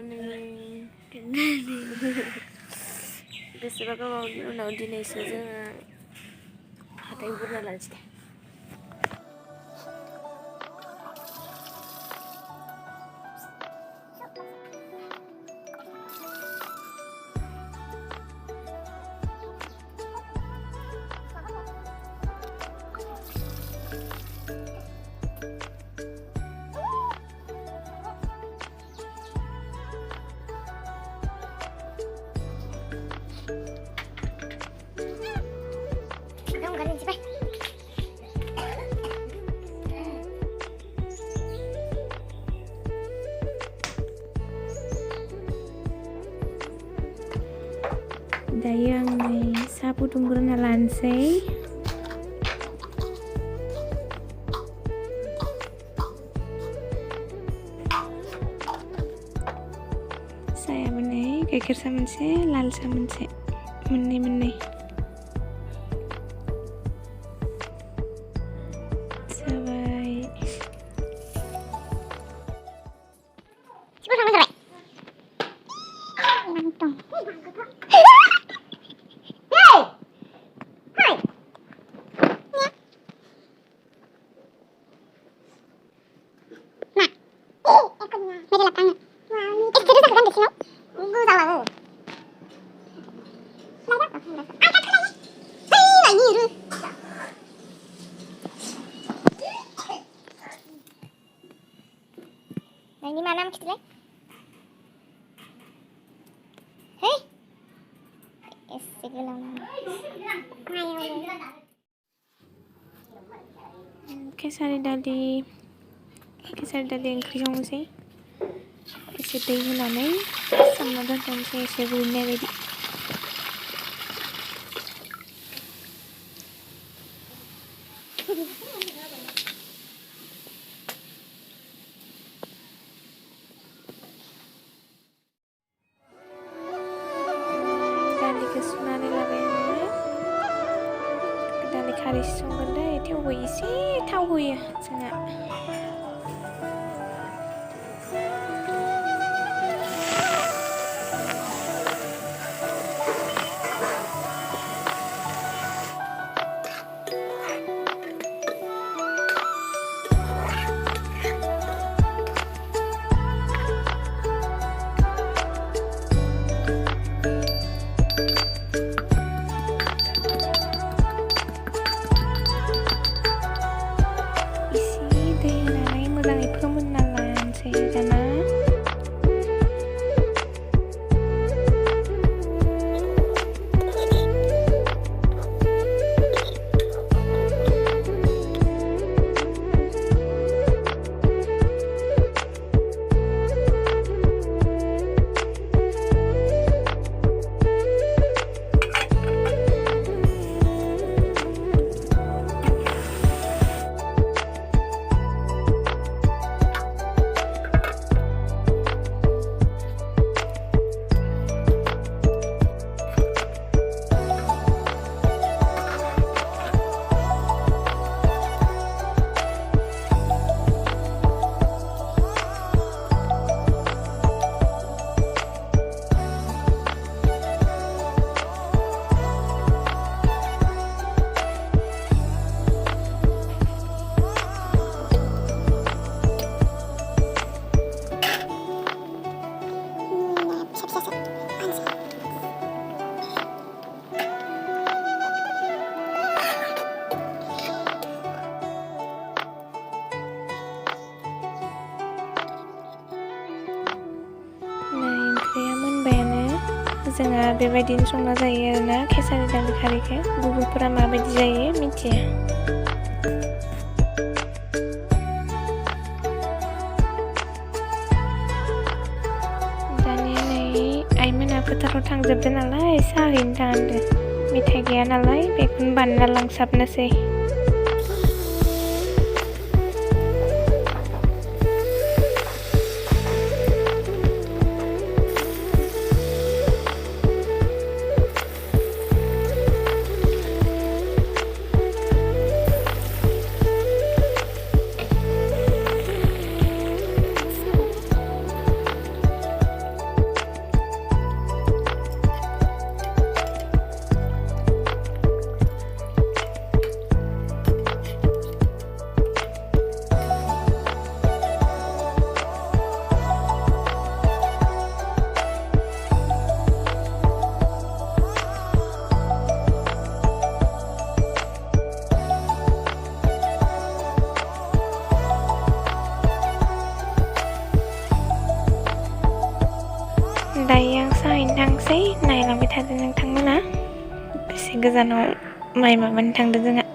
morning. Beseba गोबावनि उनाव दिनैसो जोङो हाथाय बुरना लानोसै दे। Dayo ang may sapu tunggu na lansay. Saya menay gaikir sa manse, lal sa manse. Menay. Sabay. Nah, ini mana gitu deh? Hei, kesari dali ओंख्रि संनोसै एसे दै होनानै सोमना दोनथ'नोसै एसे रुइनाय बायदि। दालिखौ सुनानै लाबाय आङो। दालि खारैसो संगोन दै, थेवबो एसे थाव होयो जोंहा। जोंहा बेबायदिनो संना जायो आरोना खेसारि दालि खारैखौ। गुबुनफोरा माबायदि जायो मिथिया। दानिया नै आइमोना फोथाराव थांजोबदो नालाय साहा हैनो थांदो। मेथाइ गैया नालाय बेखौनो बानायना लांसाबनोसै। दायो आं साहैनो थांसै नायलांबाय थादो नोंथांमोना बेसे गोजानाव माइ माबानो थांदो जोंहा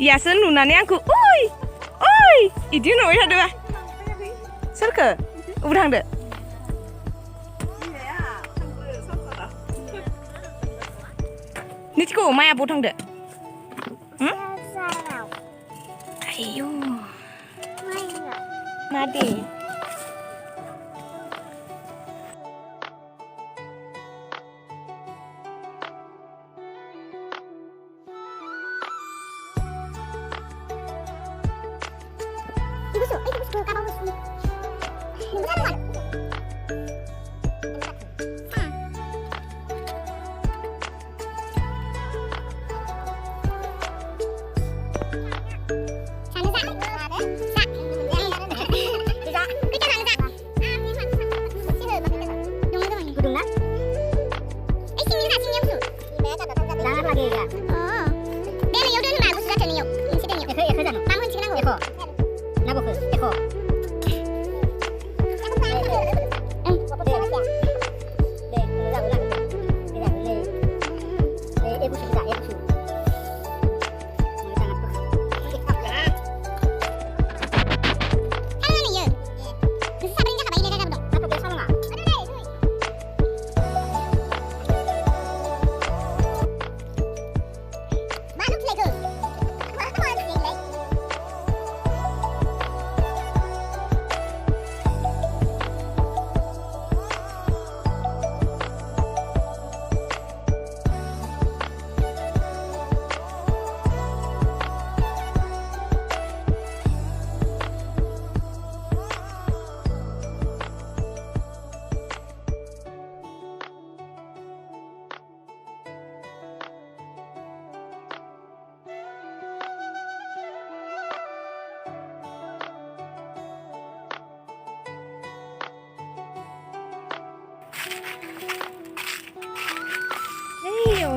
Iyaसो नुनानै आंखौ ओइ ओइ इदि होनबाय थादों सोरखो अबाव थांदो निथिखौ माया बबाव थांदो आयौ मा दे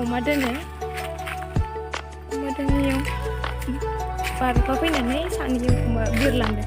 अमा दोनो इयाव बार'खा फैनानै सानजों एखमबा बिरलांदों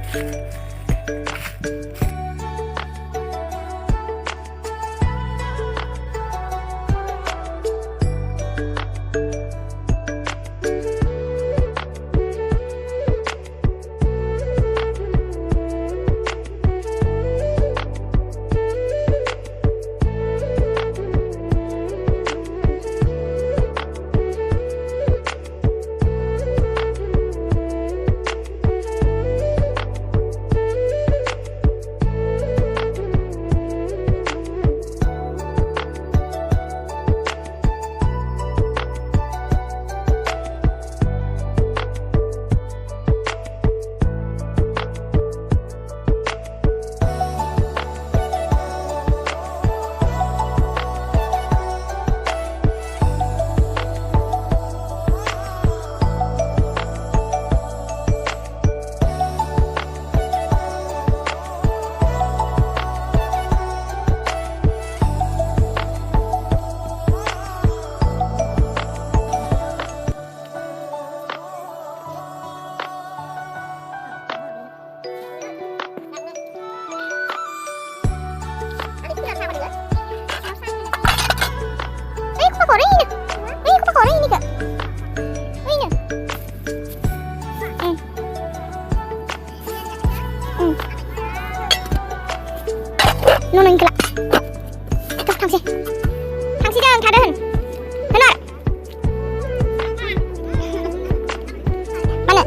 너는 그라. 또 당신. 당신은 다른. 하나. 하나.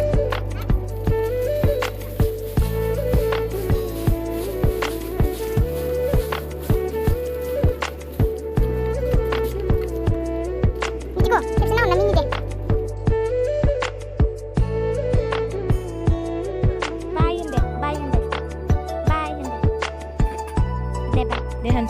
이거 캡스 나온 남인데. Bayan deh. Deba. Dehan.